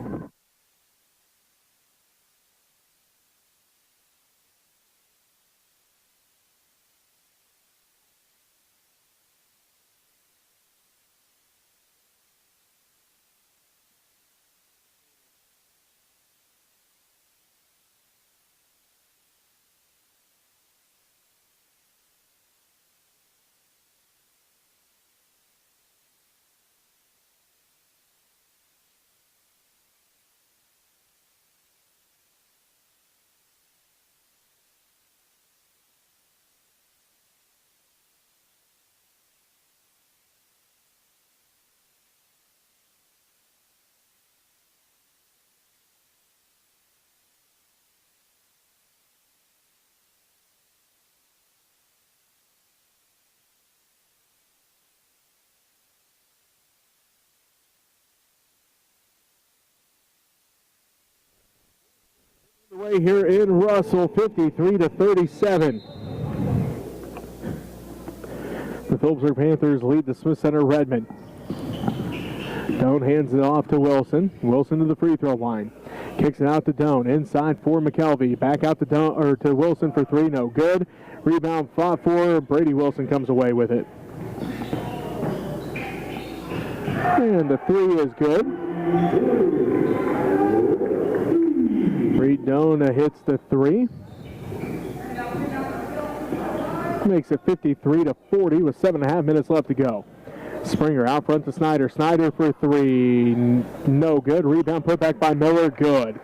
Way here in Russell, 53-37. The Phillipsburg Panthers lead the Smith Center Redmen. Doan hands it off to Wilson. Wilson to the free throw line. Kicks it out to Doan. Inside for McKelvey. Back out to Doan, or to Wilson for three. No good. Rebound fought for. Brady Wilson comes away with it. And the three is good. Reed Doan hits the three. Makes it 53-40 with 7.5 minutes left to go. Springer out front to Snyder. Snyder for three. No good. Rebound put back by Miller. Good.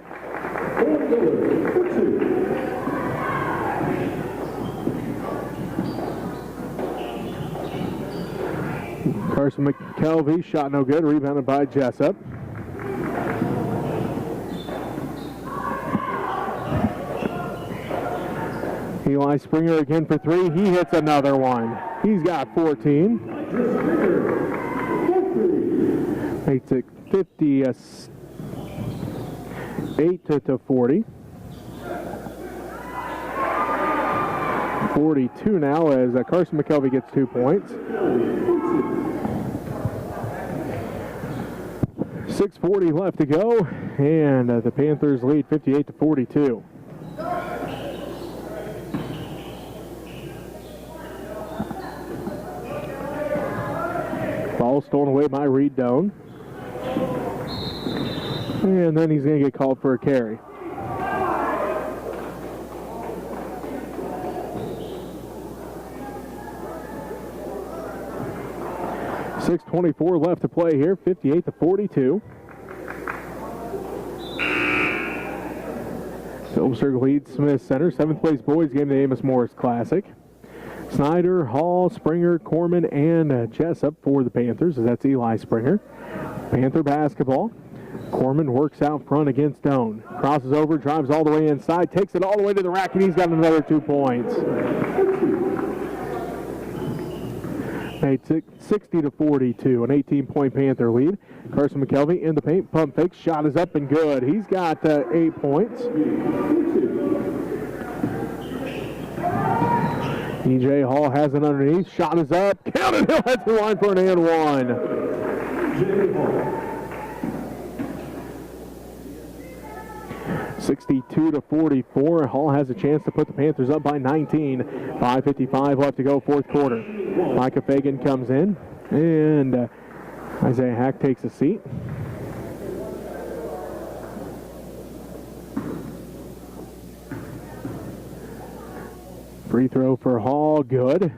Carson McKelvey shot no good. Rebounded by Jessup. Eli Springer again for three. He hits another one. He's got 14. Makes it 58-40. 42 now as Carson McKelvey gets 2 points. 6:40 left to go, and the Panthers lead 58-42. Ball stolen away by Reed Doan. And then he's going to get called for a carry. .6:24 left to play here, 58-42. Phillipsburg leads Smith Center. 7th place boys game, the Amos Morris Classic. Snyder, Hall, Springer, Corman, and Jessup for the Panthers, as that's Eli Springer. Panther basketball. Corman works out front against Doan. Crosses over, drives all the way inside, takes it all the way to the rack, and he's got another 2 points. Made 60-42, an 18-point Panther lead. Carson McKelvey in the paint, pump fake, shot is up and good. He's got 8 points. E.J. Hall has it underneath, shot is up, counted, he'll head to the line for an and one. 62-44. Hall has a chance to put the Panthers up by 19. 5:55 left to go, fourth quarter. Micah Fagan comes in, and Isaiah Hack takes a seat. Free throw for Hall, good.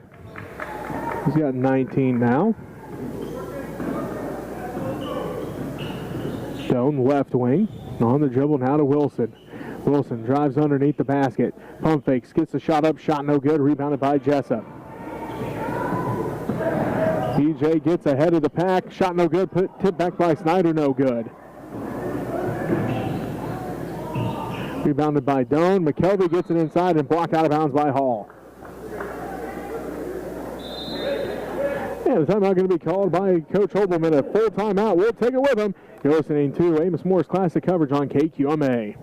He's got 19 now. Doan left wing. On the dribble now to Wilson. Wilson drives underneath the basket. Pump fakes, gets the shot up, shot no good, rebounded by Jessup. DJ gets ahead of the pack, shot no good, tipped back by Snyder, no good. Rebounded by Doan. McKelvey gets it inside and blocked out of bounds by Hall. And the timeout going to be called by Coach Hobelman. A full timeout. We'll take it with him. You're listening to Amos Morris Classic coverage on KQMA.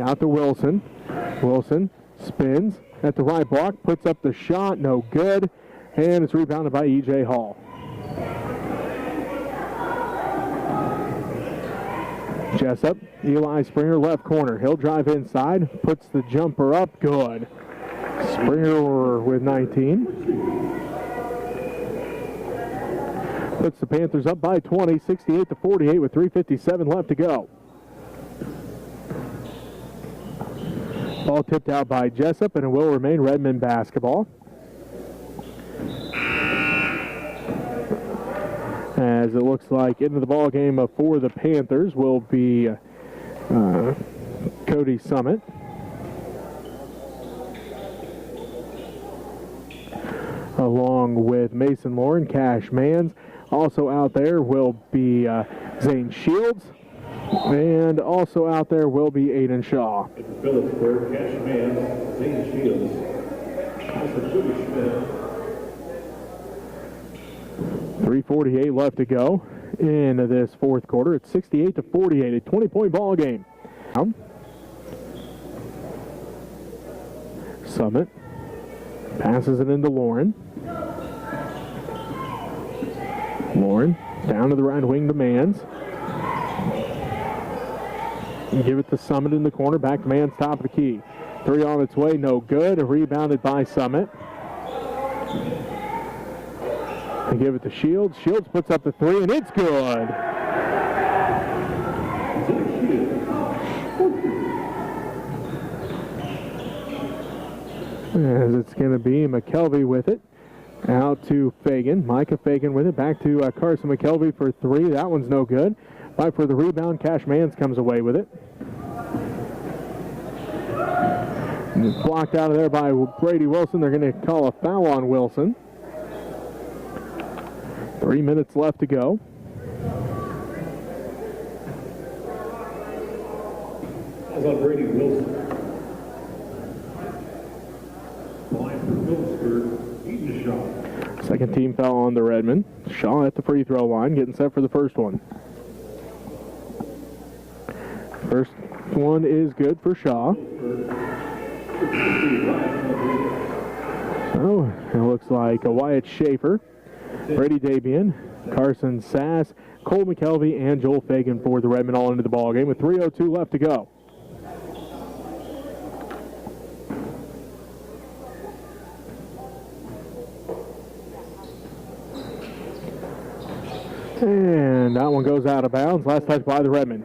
Out to Wilson. Wilson spins at the right block, puts up the shot, no good, and it's rebounded by E.J. Hall. Jessup, Eli Springer, left corner. He'll drive inside, puts the jumper up, good. Springer with 19. Puts the Panthers up by 20, 68-48 with 3:57 left to go. Ball tipped out by Jessup, and it will remain Redmen basketball. As it looks like into the ball game for the Panthers will be Cody Summit. Along with Mason Lauren, Cash Mans. Also out there will be Zane Shields. And also out there will be Aiden Shaw. At the Phillipsburg, Cash Mans, Zane Shields, also Cody Schmidt. 3:48 left to go in this fourth quarter. It's 68-48, a 20-point ball game. Summit passes it into Lauren. Lauren down to the right wing to Mans. Give it to Summit in the corner. Back to Mans, top of the key. Three on its way, no good. Rebounded by Summit. They give it to Shields. Shields puts up the three, and it's good. As it's going to be McKelvey with it. Out to Fagan. Micah Fagan with it. Back to Carson McKelvey for three. That one's no good. Fight for the rebound. Cash Mans comes away with it. And it's blocked out of there by Brady Wilson. They're going to call a foul on Wilson. 3 minutes left to go. That's on Brady Wilson. Line for Phillipsburg, Eaton Shaw. Second team foul on the Redmen. Shaw at the free throw line, getting set for the first one. First one is good for Shaw. So it looks like a Wyatt Schaefer, Brady Dabian, Carson Sass, Cole McKelvey, and Joel Fagan for the Redmen all into the ball game with 3:02 left to go. And that one goes out of bounds. Last touch by the Redmen.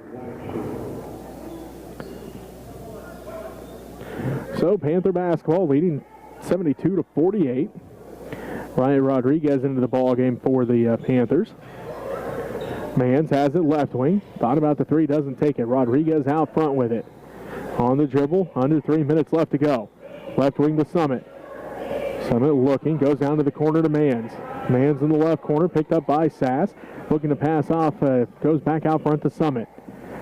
So Panther basketball leading 72-48. Ryan Rodriguez into the ball game for the Panthers. Mans has it left wing. Thought about the three, doesn't take it. Rodriguez out front with it. On the dribble, under 3 minutes left to go. Left wing to Summit. Summit looking, goes down to the corner to Mans. Mans in the left corner, picked up by Sass. Looking to pass off, goes back out front to Summit.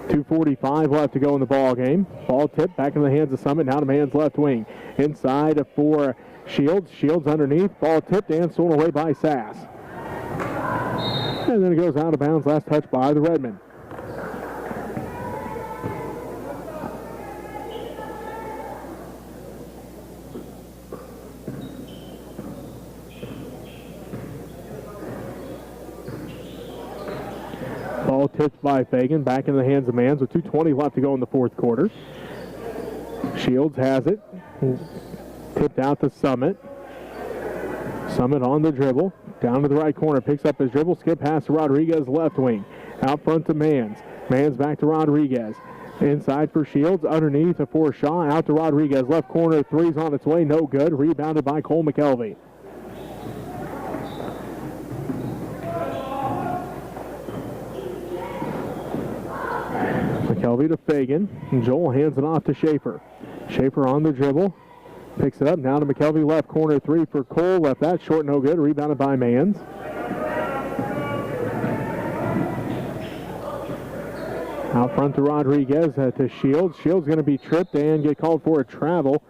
2:45 left to go in the ball game. Ball tipped back in the hands of Summit, now to Mans left wing. Inside for Shields. Shields underneath, ball tipped and stolen away by Sass. And then it goes out of bounds, last touch by the Redmen. Ball tipped by Fagan, back in the hands of Mans with 2:20 left to go in the fourth quarter. Shields has it. Tipped out to Summit. Summit on the dribble. Down to the right corner. Picks up his dribble. Skip pass to Rodriguez, left wing. Out front to Mans. Mans back to Rodriguez. Inside for Shields. Underneath for Shaw. Out to Rodriguez. Left corner. Three's on its way. No good. Rebounded by Cole McKelvey. McKelvey to Fagan. And Joel hands it off to Schaefer. Schaefer on the dribble. Picks it up. Now to McKelvey. Left corner three for Cole. Left that short. No good. Rebounded by Mans. Out front to Rodriguez. To Shields. Shields going to be tripped and get called for a travel.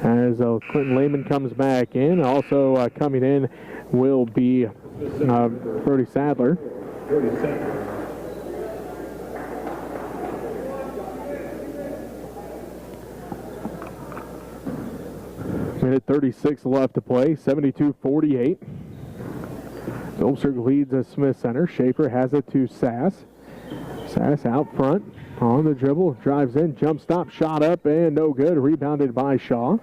As Clinton Lehman comes back in. Also coming in will be Brody Sadler. Minute 36 left to play, 72-48. Pburg leads at Smith Center. Schaefer has it to Sass. Sass out front on the dribble, drives in, jump stop, shot up, and no good. Rebounded by Shaw.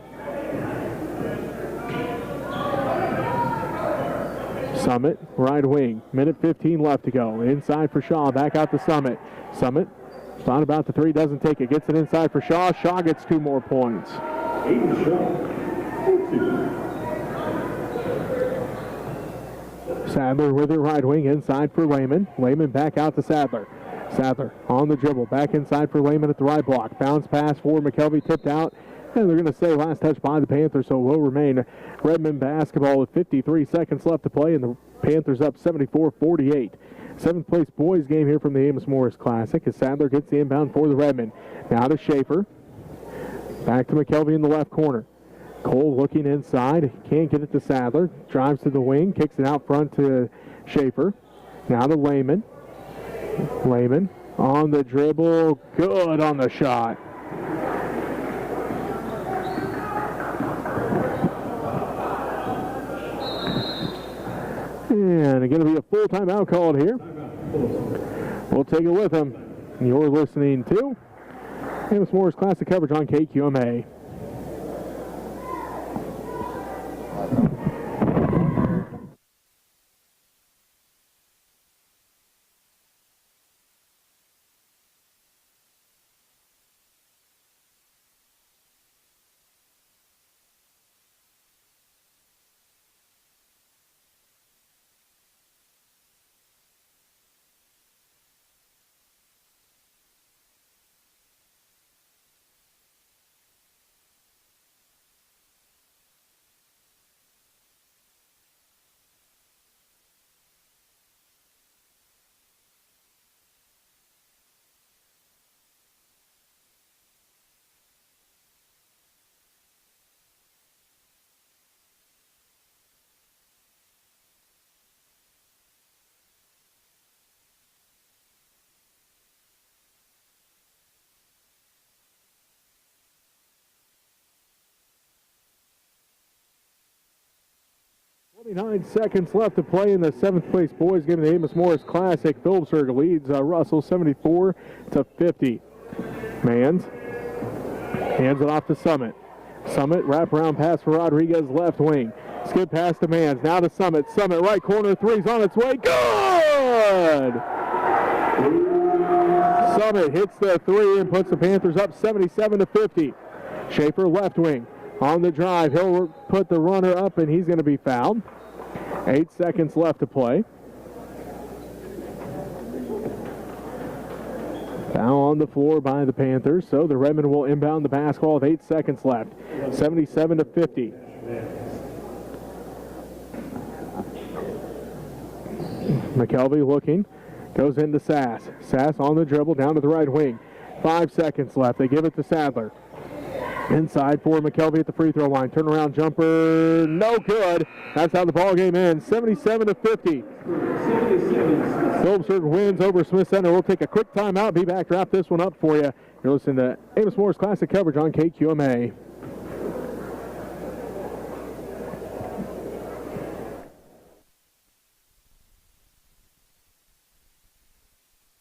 Summit, right wing. Minute 15 left to go. Inside for Shaw, back out to Summit. Summit, thought about the three, doesn't take it. Gets it inside for Shaw. Shaw gets 2 more points. Sadler with it, right wing, inside for Lehman. Lehman back out to Sadler. Sadler on the dribble, back inside for Lehman at the right block. Bounce pass for McKelvey, tipped out. And they're going to say last touch by the Panthers, so it will remain Redmen basketball with 53 seconds left to play, and the Panthers up 74-48. 7th place boys game here from the Amos Morris Classic as Sadler gets the inbound for the Redmen. Now to Schaefer. Back to McKelvey in the left corner. Cole looking inside, can't get it to Sadler. Drives to the wing, kicks it out front to Schaefer. Now to Lehman. Lehman on the dribble, good on the shot. And going to be a full timeout called here. We'll take it with him. You're listening to Amos Morris Classic coverage on KQMA. Nine seconds left to play in the 7th place boys game of the Amos Morris Classic. Pburg leads Russell 74-50. Mans hands it off to Summit. Summit wraparound pass for Rodriguez left wing. Skip pass to Mans. Now to Summit. Summit right corner three's on its way. Good! Summit hits the three and puts the Panthers up 77-50. Schaefer left wing. On the drive, he'll put the runner up, and he's going to be fouled. 8 seconds left to play. Foul on the floor by the Panthers, so the Redmen will inbound the basketball with 8 seconds left. 77-50. McKelvey looking, goes into Sass. Sass on the dribble, down to the right wing. 5 seconds left. They give it to Sadler. Inside for McKelvey at the free throw line. Turnaround jumper, no good. That's how the ball game ends, 77-50. Pburg wins over Smith Center. We'll take a quick timeout. Be back to wrap this one up for you. You're listening to Amos Morris Classic coverage on KQMA.